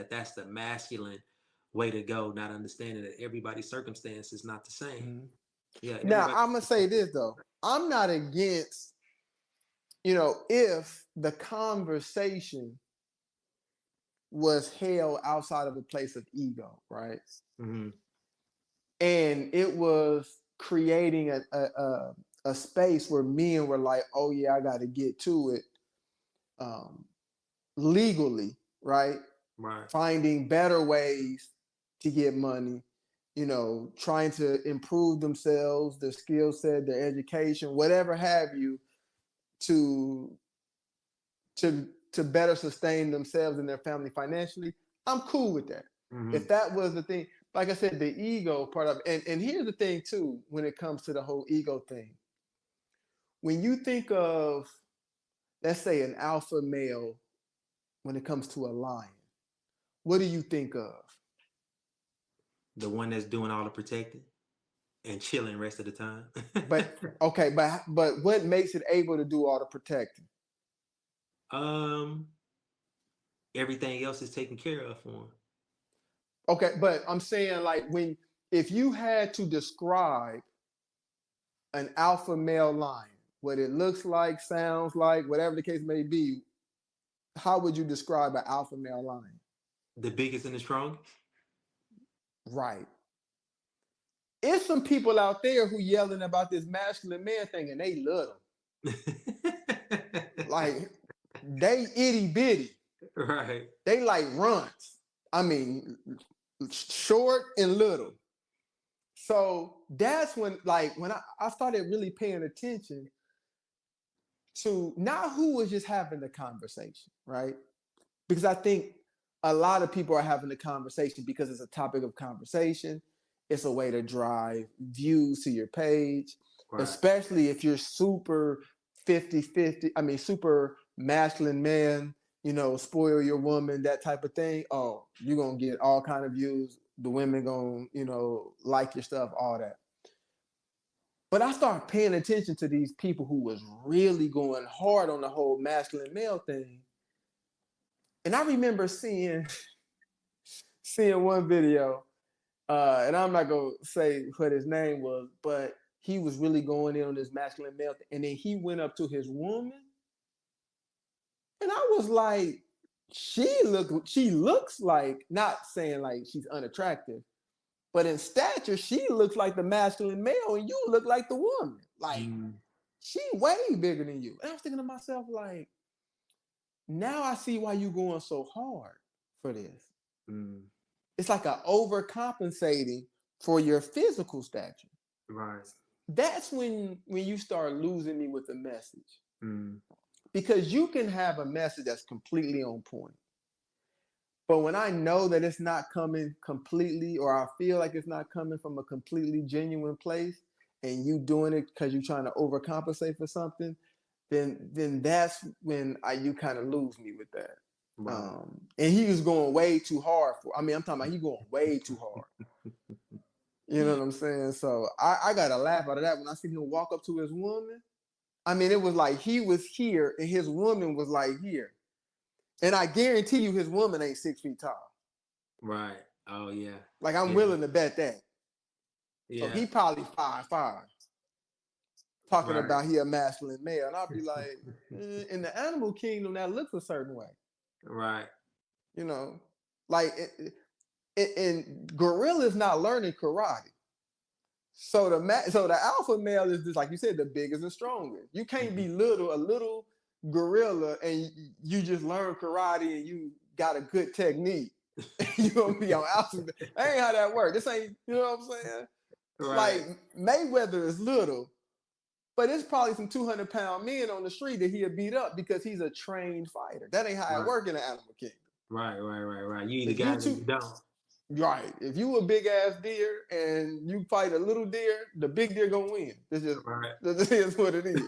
that's the masculine way to go, not understanding that everybody's circumstance is not the same. Mhm. Yeah, Now, everybody. I'm going to say this, though. I'm not against, if the conversation was held outside of a place of ego, right? Hmm. And it was creating a space where men were like, oh, yeah, I got to get to it um, legally, right? Right. Finding better ways to get money, trying to improve themselves, their skill set, their education, whatever have you, to better sustain themselves and their family financially. I'm cool with that. Hmm. If that was the thing, like I said, the ego part of it, and here's the thing too, when it comes to the whole ego thing. When you think of, let's say, an alpha male, when it comes to a lion, what do you think of? The one that's doing all the protecting and chilling rest of the time. But okay, but what makes it able to do all the protecting? um, Everything else is taken care of for him. Okay, but I'm saying, like, if you had to describe an alpha male lion, what it looks like, sounds like, whatever the case may be, how would you describe an alpha male lion? The biggest and the strongest. Right. It's some people out there who yelling about this masculine man thing, and they little. Like, they itty bitty. Right. They like runts. I mean, short and little. So that's when I started really paying attention to not who was just having the conversation, right? Because I think a lot of people are having the conversation because it's a topic of conversation. It's a way to drive views to your page, Right. especially if you're super 50-50, I mean, super masculine man, spoil your woman, that type of thing. Oh, you're going to get all kind of views. The women going to, like your stuff, all that. But I started paying attention to these people who was really going hard on the whole masculine male thing. And I remember seeing one video, and I'm not gonna say what his name was, but he was really going in on this masculine male thing. And then he went up to his woman, and I was like, she looks like, not saying like she's unattractive, but in stature, she looks like the masculine male, and you look like the woman. Like, she way bigger than you. And I was thinking to myself, like, now I see why you going so hard for this. Mm. It's like a overcompensating for your physical stature. Right. That's when you start losing me with the message. Mm. Because you can have a message that's completely on point. But when I know that it's not coming completely, or I feel like it's not coming from a completely genuine place, and you doing it because you're trying to overcompensate for something, then that's when you kind of lose me with that. Right. And he was going way too hard I'm talking about he going way too hard. You know what I'm saying? So I got to laugh out of that when I see him walk up to his woman. I mean, it was like he was here and his woman was like here. And I guarantee you his woman ain't 6 feet tall. Right. Oh, yeah. Like, I'm willing to bet that. So Yeah. he probably 5'5", talking Right. about he a masculine male. And I'll be like, in the animal kingdom, that looks a certain way. Right. Like, and gorillas not learning karate. So the alpha male is just, like you said, the biggest and strongest. You can't be a little gorilla, and you just learn karate and you got a good technique. You gonna be on alpha. That ain't how that works. This ain't, you know what I'm saying? Right. Like, Mayweather is little, but it's probably some 200-pound men on the street that he'll beat up because he's a trained fighter. That ain't how it works in the animal kingdom. Right. You either If got it or you don't. Right. If you a big ass deer and you fight a little deer, the big deer gonna win. This just Right. this is what it is.